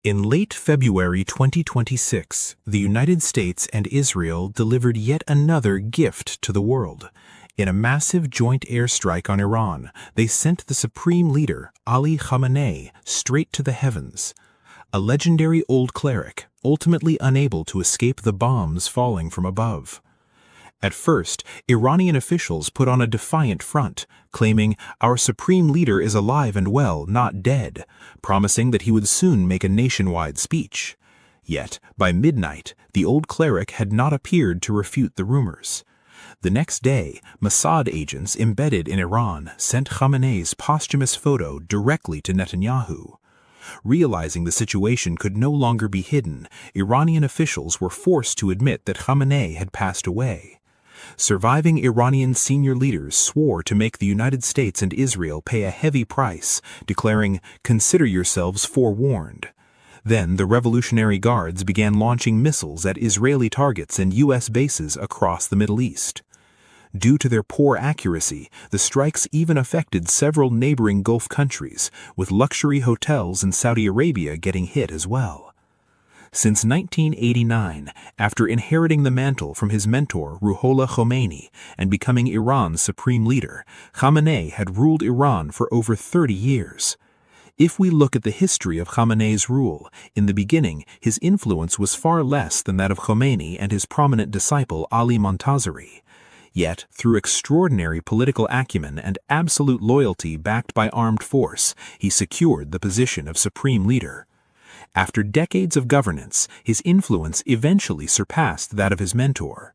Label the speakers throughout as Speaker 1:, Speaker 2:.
Speaker 1: In late February 2026, the United States and Israel delivered yet another gift to the world. In a massive joint airstrike on Iran, they sent the supreme leader, Ali Khamenei, straight to the heavens. A legendary old cleric, ultimately unable to escape the bombs falling from above. At first, Iranian officials put on a defiant front, claiming, "Our supreme leader is alive and well, not dead," promising that he would soon make a nationwide speech. Yet, by midnight, the old cleric had not appeared to refute the rumors. The next day, Mossad agents embedded in Iran sent Khamenei's posthumous photo directly to Netanyahu. Realizing the situation could no longer be hidden, Iranian officials were forced to admit that Khamenei had passed away. Surviving Iranian senior leaders swore to make the United States and Israel pay a heavy price, declaring, "Consider yourselves forewarned." Then the Revolutionary Guards began launching missiles at Israeli targets and U.S. bases across the Middle East. Due to their poor accuracy, the strikes even affected several neighboring Gulf countries, with luxury hotels in Saudi Arabia getting hit as well. Since 1989, after inheriting the mantle from his mentor Ruhollah Khomeini and becoming Iran's supreme leader, Khamenei had ruled Iran for over 30 years. If we look at the history of Khamenei's rule, in the beginning his influence was far less than that of Khomeini and his prominent disciple Ali Montazeri. Yet, through extraordinary political acumen and absolute loyalty backed by armed force, he secured the position of supreme leader. After decades of governance, his influence eventually surpassed that of his mentor.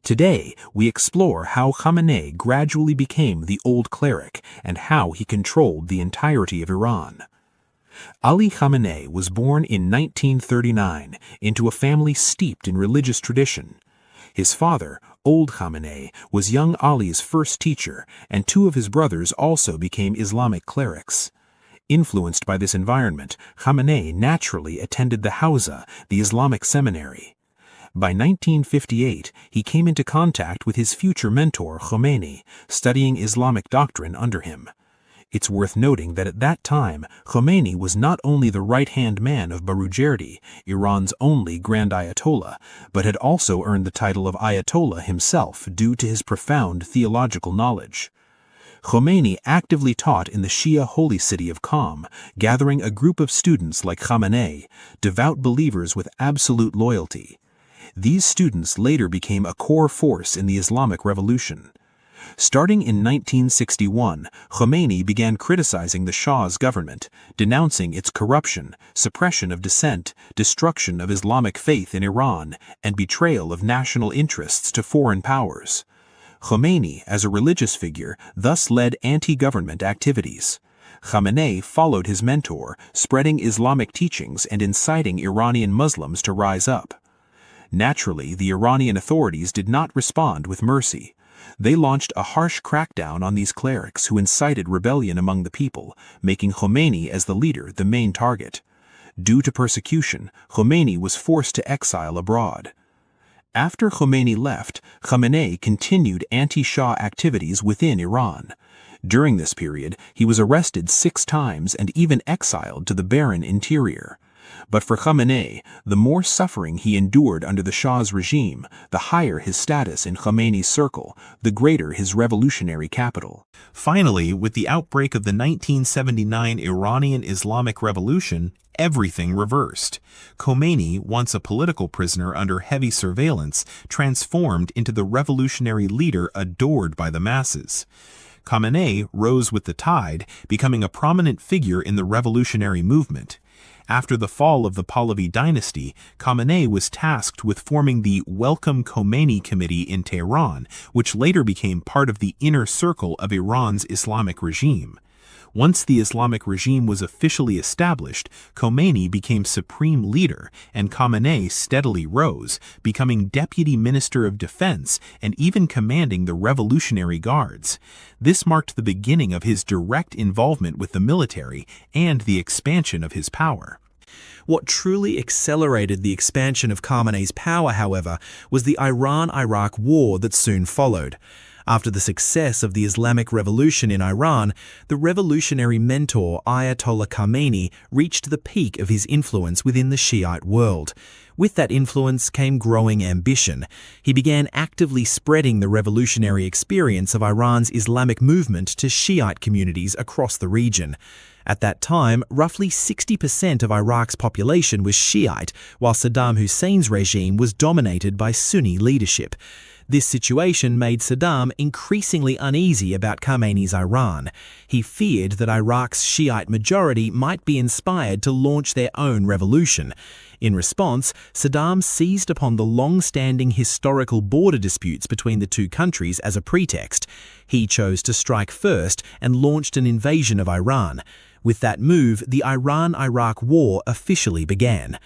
Speaker 1: Today, we explore how Khamenei gradually became the old cleric and how he controlled the entirety of Iran. Ali Khamenei was born in 1939 into a family steeped in religious tradition. His father, Old Khamenei, was young Ali's first teacher, and two of his brothers also became Islamic clerics. Influenced by this environment, Khamenei naturally attended the Hawza, the Islamic seminary. By 1958, he came into contact with his future mentor Khomeini, studying Islamic doctrine under him. It's worth noting that at that time, Khomeini was not only the right-hand man of Barujerdi, Iran's only Grand Ayatollah, but had also earned the title of Ayatollah himself due to his profound theological knowledge. Khomeini actively taught in the Shia holy city of Qom, gathering a group of students like Khamenei, devout believers with absolute loyalty. These students later became a core force in the Islamic Revolution. Starting in 1961, Khomeini began criticizing the Shah's government, denouncing its corruption, suppression of dissent, destruction of Islamic faith in Iran, and betrayal of national interests to foreign powers. Khomeini, as a religious figure, thus led anti-government activities. Khamenei followed his mentor, spreading Islamic teachings and inciting Iranian Muslims to rise up. Naturally, the Iranian authorities did not respond with mercy. They launched a harsh crackdown on these clerics who incited rebellion among the people, making Khomeini as the leader the main target. Due to persecution, Khomeini was forced to exile abroad. After Khomeini left, Khamenei continued anti-Shah activities within Iran. During this period, he was arrested 6 times and even exiled to the barren interior. But for Khamenei, the more suffering he endured under the Shah's regime, the higher his status in Khomeini's circle, the greater his revolutionary capital. Finally, with the outbreak of the 1979 Iranian Islamic Revolution, everything reversed. Khomeini, once a political prisoner under heavy surveillance, transformed into the revolutionary leader adored by the masses. Khamenei rose with the tide, becoming a prominent figure in the revolutionary movement. After the fall of the Pahlavi dynasty, Khamenei was tasked with forming the Welcome Khomeini Committee in Tehran, which later became part of the inner circle of Iran's Islamic regime. Once the Islamic regime was officially established, Khomeini became supreme leader, and Khamenei steadily rose, becoming Deputy Minister of Defense and even commanding the Revolutionary Guards. This marked the beginning of his direct involvement with the military and the expansion of his power. What truly accelerated the expansion of Khamenei's power, however, was the Iran-Iraq war that soon followed.
Speaker 2: After the success of the Islamic Revolution in Iran, the revolutionary mentor Ayatollah Khamenei reached the peak of his influence within the Shiite world. With that influence came growing ambition. He began actively spreading the revolutionary experience of Iran's Islamic movement to Shiite communities across the region. At that time, roughly 60% of Iraq's population was Shiite, while Saddam Hussein's regime was dominated by Sunni leadership. This situation made Saddam increasingly uneasy about Khamenei's Iran. He feared that Iraq's Shiite majority might be inspired to launch their own revolution. In response, Saddam seized upon the long-standing historical border disputes between the two countries as a pretext. He chose to strike first and launched an invasion of Iran. With that move, the Iran-Iraq War officially began.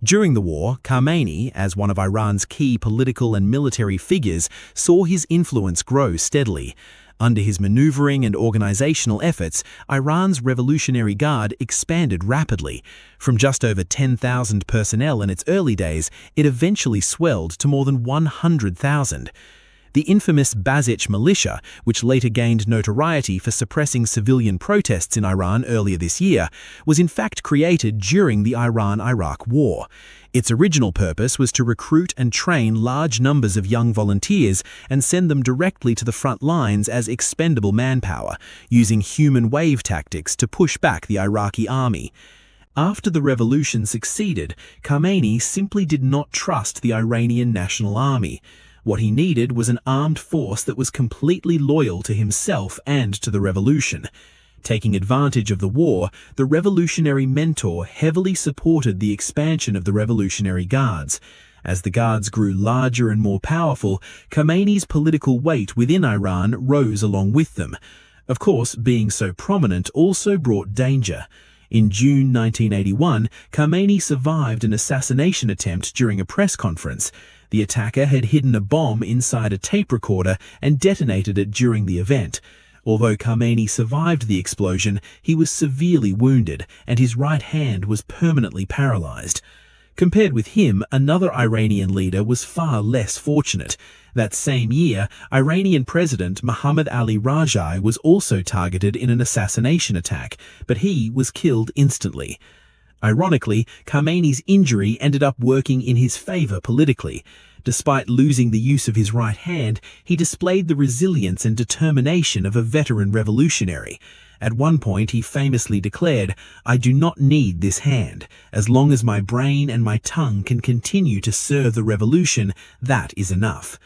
Speaker 2: During the war, Khamenei, as one of Iran's key political and military figures, saw his influence grow steadily. Under his maneuvering and organizational efforts, Iran's Revolutionary Guard expanded rapidly. From just over 10,000 personnel in its early days, it eventually swelled to more than 100,000. The infamous Basij militia, which later gained notoriety for suppressing civilian protests in Iran earlier this year, was in fact created during the Iran-Iraq War. Its original purpose was to recruit and train large numbers of young volunteers and send them directly to the front lines as expendable manpower, using human wave tactics to push back the Iraqi army. After the revolution succeeded, Khamenei simply did not trust the Iranian National Army. What he needed was an armed force that was completely loyal to himself and to the revolution. Taking advantage of the war, the revolutionary mentor heavily supported the expansion of the Revolutionary Guards. As the Guards grew larger and more powerful, Khamenei's political weight within Iran rose along with them. Of course, being so prominent also brought danger. In June 1981, Khamenei survived an assassination attempt during a press conference. The attacker had hidden a bomb inside a tape recorder and detonated it during the event. Although Khamenei survived the explosion, he was severely wounded, and his right hand was permanently paralyzed. Compared with him, another Iranian leader was far less fortunate. That same year, Iranian President Mohammad Ali Rajai was also targeted in an assassination attack, but he was killed instantly. Ironically, Khamenei's injury ended up working in his favor politically. Despite losing the use of his right hand, he displayed the resilience and determination of a veteran revolutionary. At one point, he famously declared, "I do not need this hand. As long as my brain and my tongue can continue to serve the revolution, that is enough."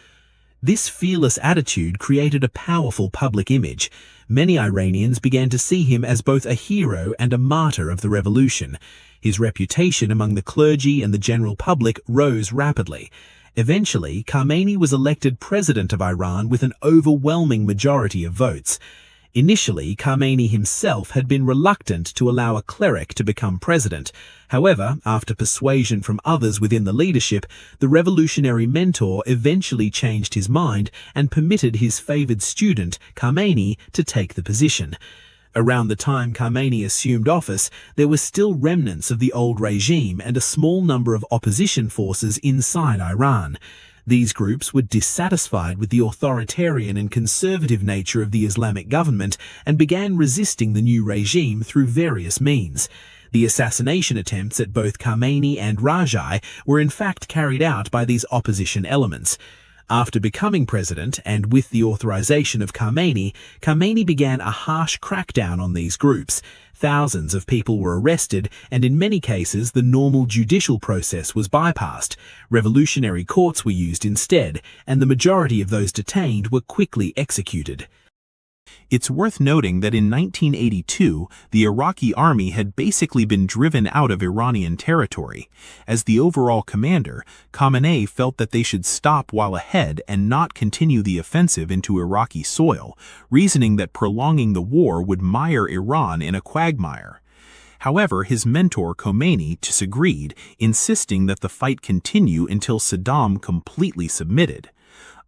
Speaker 2: This fearless attitude created a powerful public image. Many Iranians began to see him as both a hero and a martyr of the revolution. His reputation among the clergy and the general public rose rapidly. Eventually, Khamenei was elected president of Iran with an overwhelming majority of votes. Initially, Khamenei himself had been reluctant to allow a cleric to become president. However, after persuasion from others within the leadership, the revolutionary mentor eventually changed his mind and permitted his favored student, Khamenei, to take the position. Around the time Khamenei assumed office, there were still remnants of the old regime and a small number of opposition forces inside Iran. These groups were dissatisfied with the authoritarian and conservative nature of the Islamic government and began resisting the new regime through various means. The assassination attempts at both Khamenei and Rajai were in fact carried out by these opposition elements. After becoming president, and with the authorization of Khamenei, Khamenei began a harsh crackdown on these groups. Thousands of people were arrested, and in many cases the normal judicial process was bypassed. Revolutionary courts were used instead, and the majority of those detained were quickly executed.
Speaker 1: It's worth noting that in 1982, the Iraqi army had basically been driven out of Iranian territory. As the overall commander, Khamenei felt that they should stop while ahead and not continue the offensive into Iraqi soil, reasoning that prolonging the war would mire Iran in a quagmire. However, his mentor Khamenei disagreed, insisting that the fight continue until Saddam completely submitted.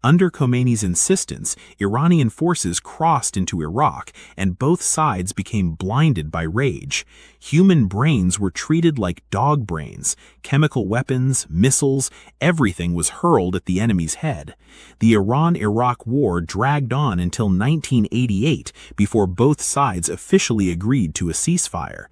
Speaker 1: Under Khomeini's insistence, Iranian forces crossed into Iraq, and both sides became blinded by rage. Human brains were treated like dog brains. Chemical weapons, missiles, everything was hurled at the enemy's head. The Iran-Iraq war dragged on until 1988 before both sides officially agreed to a ceasefire.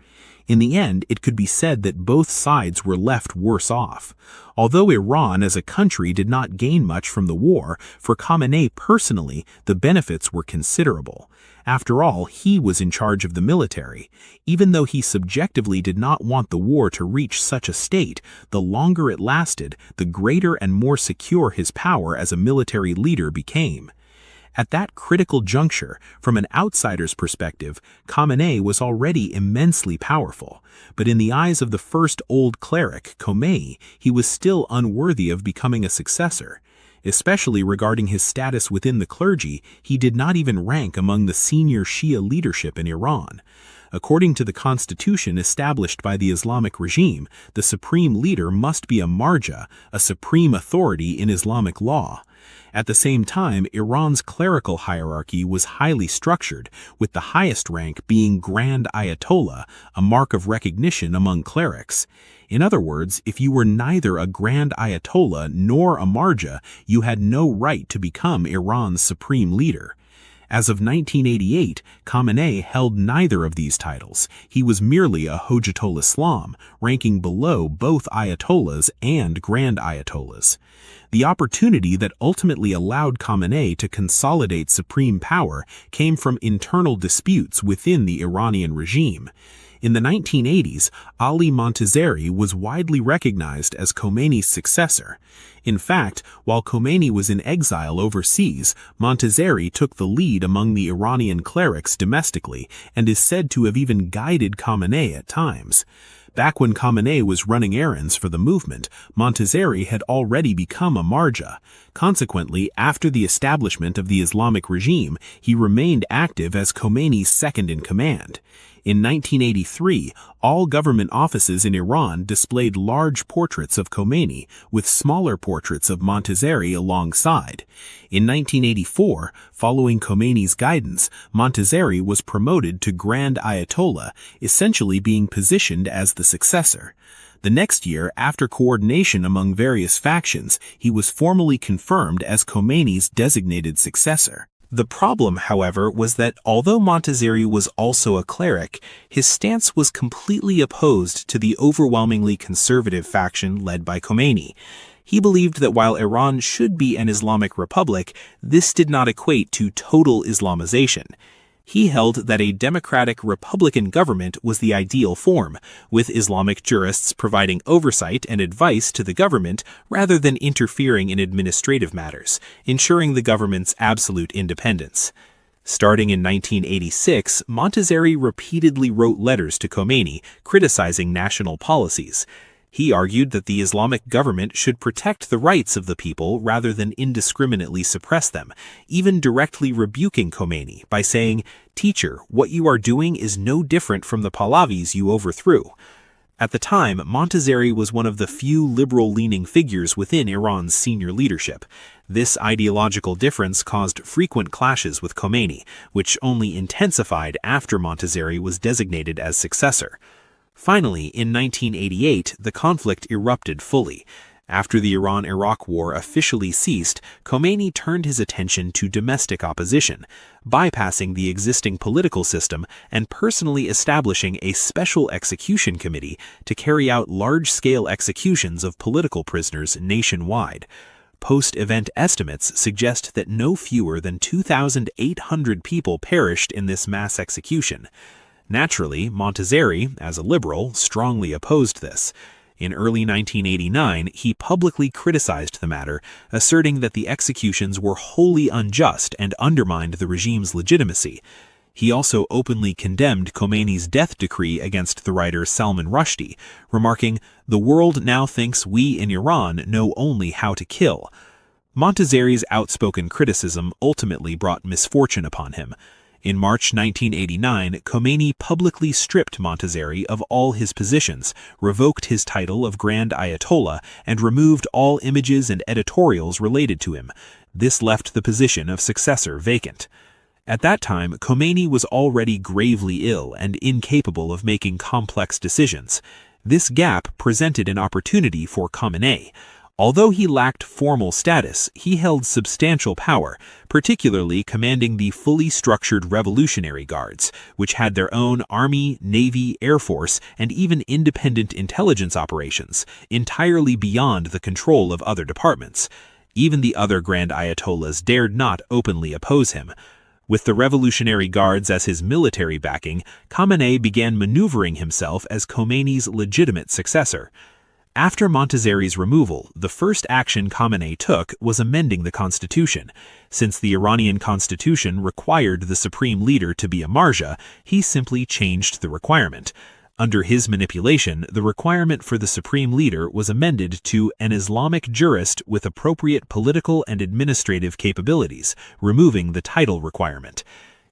Speaker 1: In the end, it could be said that both sides were left worse off. Although Iran as a country did not gain much from the war, for Khamenei personally, the benefits were considerable. After all, he was in charge of the military. Even though he subjectively did not want the war to reach such a state, the longer it lasted, the greater and more secure his power as a military leader became. At that critical juncture, from an outsider's perspective, Khamenei was already immensely powerful. But in the eyes of the first old cleric, Khomeini, he was still unworthy of becoming a successor. Especially regarding his status within the clergy, he did not even rank among the senior Shia leadership in Iran. According to the constitution established by the Islamic regime, the supreme leader must be a marja, a supreme authority in Islamic law. At the same time, Iran's clerical hierarchy was highly structured, with the highest rank being Grand Ayatollah, a mark of recognition among clerics. In other words, if you were neither a Grand Ayatollah nor a marja, you had no right to become Iran's supreme leader. As of 1988, Khamenei held neither of these titles. He was merely a Hojatul Islam, ranking below both Ayatollahs and Grand Ayatollahs. The opportunity that ultimately allowed Khamenei to consolidate supreme power came from internal disputes within the Iranian regime. In the 1980s, Ali Montazeri was widely recognized as Khomeini's successor. In fact, while Khomeini was in exile overseas, Montazeri took the lead among the Iranian clerics domestically and is said to have even guided Khamenei at times. Back when Khamenei was running errands for the movement, Montazeri had already become a marja. Consequently, after the establishment of the Islamic regime, he remained active as Khomeini's second-in-command. In 1983, all government offices in Iran displayed large portraits of Khomeini, with smaller portraits of Montazeri alongside. In 1984, following Khomeini's guidance, Montazeri was promoted to Grand Ayatollah, essentially being positioned as the successor. The next year, after coordination among various factions, he was formally confirmed as Khomeini's designated successor. The problem, however, was that although Montazeri was also a cleric, his stance was completely opposed to the overwhelmingly conservative faction led by Khomeini. He believed that while Iran should be an Islamic Republic, this did not equate to total Islamization. He held that a democratic republican government was the ideal form, with Islamic jurists providing oversight and advice to the government rather than interfering in administrative matters, ensuring the government's absolute independence. Starting in 1986, Montazeri repeatedly wrote letters to Khomeini criticizing national policies. He argued that the Islamic government should protect the rights of the people rather than indiscriminately suppress them, even directly rebuking Khomeini by saying, "Teacher, what you are doing is no different from the Pahlavis you overthrew." At the time, Montazeri was one of the few liberal-leaning figures within Iran's senior leadership. This ideological difference caused frequent clashes with Khomeini, which only intensified after Montazeri was designated as successor. Finally, in 1988, the conflict erupted fully. After the Iran-Iraq War officially ceased, Khomeini turned his attention to domestic opposition, bypassing the existing political system and personally establishing a special execution committee to carry out large-scale executions of political prisoners nationwide. Post-event estimates suggest that no fewer than 2,800 people perished in this mass execution. Naturally, Montazeri, as a liberal, strongly opposed this. In early 1989, he publicly criticized the matter, asserting that the executions were wholly unjust and undermined the regime's legitimacy. He also openly condemned Khomeini's death decree against the writer Salman Rushdie, remarking, "The world now thinks we in Iran know only how to kill." Montazeri's outspoken criticism ultimately brought misfortune upon him. In March 1989, Khomeini publicly stripped Montazeri of all his positions, revoked his title of Grand Ayatollah, and removed all images and editorials related to him. This left the position of successor vacant. At that time, Khomeini was already gravely ill and incapable of making complex decisions. This gap presented an opportunity for Khamenei. Although he lacked formal status, he held substantial power, particularly commanding the fully structured Revolutionary Guards, which had their own army, navy, air force, and even independent intelligence operations, entirely beyond the control of other departments. Even the other Grand Ayatollahs dared not openly oppose him. With the Revolutionary Guards as his military backing, Khamenei began maneuvering himself as Khomeini's legitimate successor. After Montazeri's removal, the first action Khamenei took was amending the constitution. Since the Iranian constitution required the supreme leader to be a marja, he simply changed the requirement. Under his manipulation, the requirement for the supreme leader was amended to an Islamic jurist with appropriate political and administrative capabilities, removing the title requirement.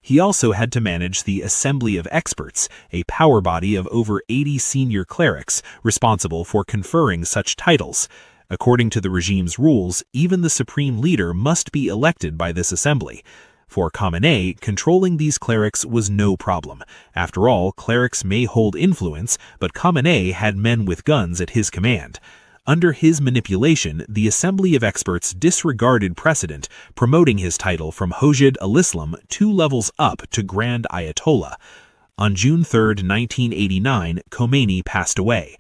Speaker 1: He also had to manage the Assembly of Experts, a power body of over 80 senior clerics responsible for conferring such titles. According to the regime's rules, even the supreme leader must be elected by this assembly. For Khamenei, controlling these clerics was no problem. After all, clerics may hold influence, but Khamenei had men with guns at his command. Under his manipulation, the Assembly of Experts disregarded precedent, promoting his title from Hojed al-Islam 2 levels up to Grand Ayatollah. On June 3, 1989, Khomeini passed away.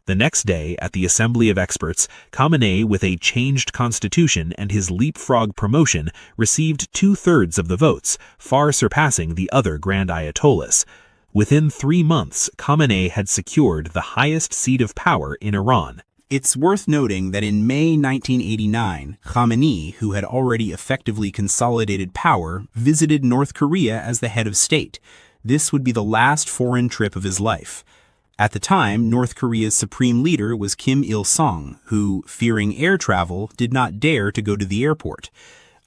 Speaker 1: The next day, at the Assembly of Experts, Khamenei, with a changed constitution and his leapfrog promotion, received 2/3 of the votes, far surpassing the other Grand Ayatollahs. Within 3 months, Khamenei had secured the highest seat of power in Iran.
Speaker 2: It's worth noting that in May 1989, Khamenei, who had already effectively consolidated power, visited North Korea as the head of state. This would be the last foreign trip of his life. At the time, North Korea's supreme leader was Kim Il-sung, who, fearing air travel, did not dare to go to the airport.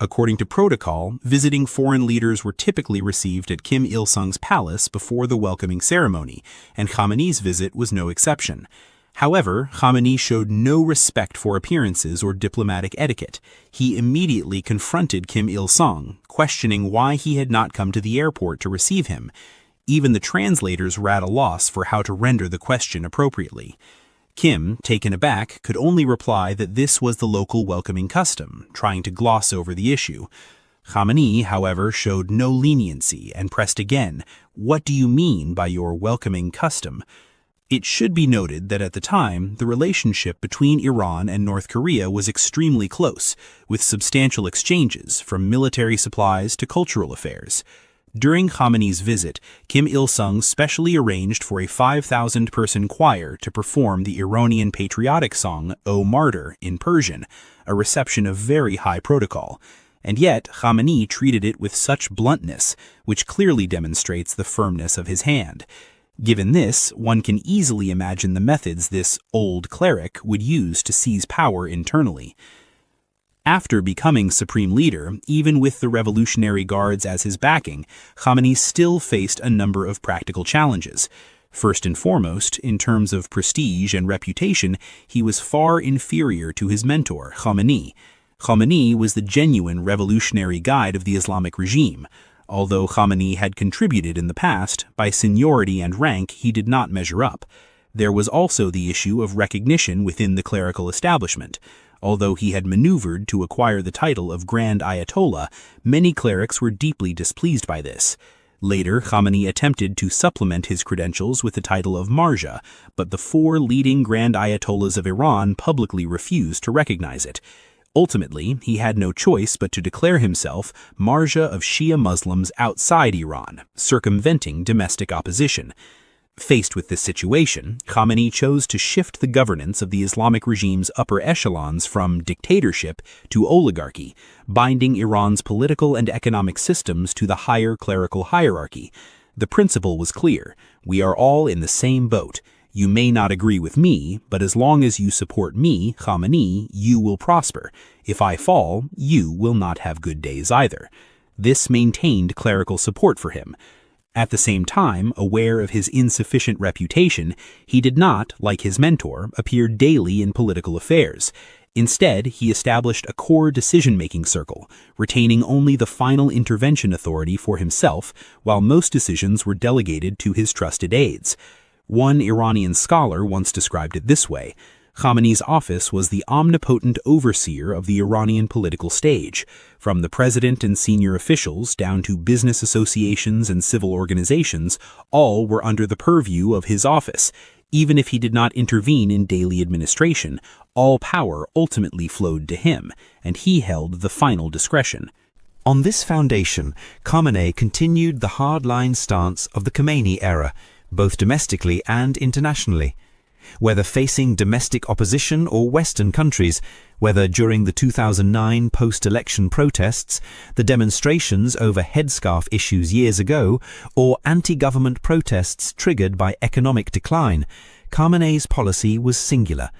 Speaker 2: According to protocol, visiting foreign leaders were typically received at Kim Il-sung's palace before the welcoming ceremony, and Khamenei's visit was no exception. However, Khamenei showed no respect for appearances or diplomatic etiquette. He immediately confronted Kim Il-sung, questioning why he had not come to the airport to receive him. Even the translators were at a loss for how to render the question appropriately. Kim, taken aback, could only reply that this was the local welcoming custom, trying to gloss over the issue. Khamenei, however, showed no leniency and pressed again, "What do you mean by your welcoming custom?" It should be noted that at the time, the relationship between Iran and North Korea was extremely close, with substantial exchanges from military supplies to cultural affairs. During Khamenei's visit, Kim Il-sung specially arranged for a 5,000-person choir to perform the Iranian patriotic song O Martyr in Persian, a reception of very high protocol. And yet, Khamenei treated it with such bluntness, which clearly demonstrates the firmness of his hand. Given this, one can easily imagine the methods this old cleric would use to seize power internally. After becoming supreme leader, even with the Revolutionary Guards as his backing, Khamenei still faced a number of practical challenges. First and foremost, in terms of prestige and reputation, he was far inferior to his mentor, Khamenei. Khamenei was the genuine revolutionary guide of the Islamic regime. Although Khamenei had contributed in the past, by seniority and rank he did not measure up. There was also the issue of recognition within the clerical establishment. Although he had maneuvered to acquire the title of Grand Ayatollah, many clerics were deeply displeased by this. Later, Khamenei attempted to supplement his credentials with the title of Marja, but the 4 leading Grand Ayatollahs of Iran publicly refused to recognize it. Ultimately, he had no choice but to declare himself Marja of Shia Muslims outside Iran, circumventing domestic opposition. Faced with this situation, Khamenei chose to shift the governance of the Islamic regime's upper echelons from dictatorship to oligarchy, binding Iran's political and economic systems to the higher clerical hierarchy. The principle was clear: we are all in the same boat. You may not agree with me, but as long as you support me, Khamenei, you will prosper. If I fall, you will not have good days either.
Speaker 3: This maintained clerical support for him. At the same time, aware of his insufficient reputation, he did not, like his mentor, appear daily in political affairs. Instead, he established a core decision-making circle, retaining only the final intervention authority for himself, while most decisions were delegated to his trusted aides. One Iranian scholar once described it this way: Khamenei's office was the omnipotent overseer of the Iranian political stage. From the president and senior officials down to business associations and civil organizations, all were under the purview of his office. Even if he did not intervene in daily administration, all power ultimately flowed to him, and he held the final discretion.
Speaker 2: On this foundation, Khamenei continued the hardline stance of the Khamenei era, both domestically and internationally. Whether facing domestic opposition or Western countries, whether during the 2009 post-election protests, the demonstrations over headscarf issues years ago, or anti-government protests triggered by economic decline, Khamenei's policy was singular.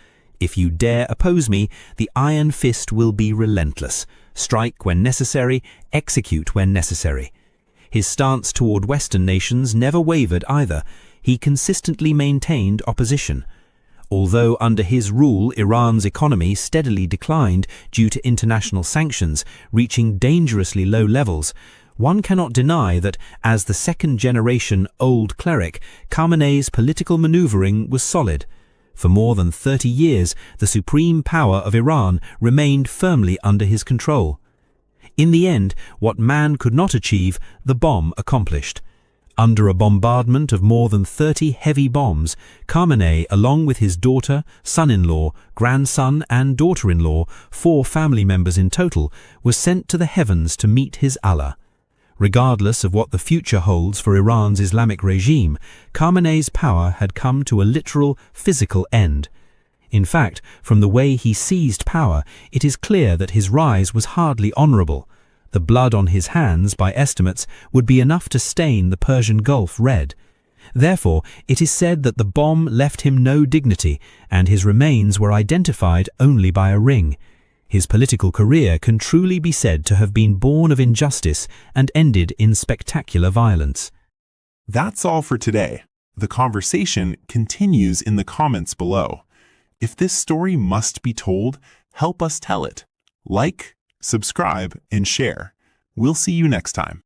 Speaker 2: If you dare oppose me, the iron fist will be relentless. Strike when necessary, execute when necessary. His stance toward Western nations never wavered either. He consistently maintained opposition. Although under his rule Iran's economy steadily declined due to international sanctions, reaching dangerously low levels, one cannot deny that, as the second-generation old cleric, Khamenei's political maneuvering was solid. For more than 30 years, the supreme power of Iran remained firmly under his control. In the end, what man could not achieve, the bomb accomplished. Under a bombardment of more than 30 heavy bombs, Khamenei, along with his daughter, son-in-law, grandson and daughter-in-law, 4 family members in total, was sent to the heavens to meet his Allah. Regardless of what the future holds for Iran's Islamic regime, Khamenei's power had come to a literal, physical end. In fact, from the way he seized power, it is clear that his rise was hardly honorable. The blood on his hands, by estimates, would be enough to stain the Persian Gulf red. Therefore, it is said that the bomb left him no dignity, and his remains were identified only by a ring. His political career can truly be said to have been born of injustice and ended in spectacular violence.
Speaker 1: That's all for today. The conversation continues in the comments below. If this story must be told, help us tell it. Like, subscribe, and share. We'll see you next time.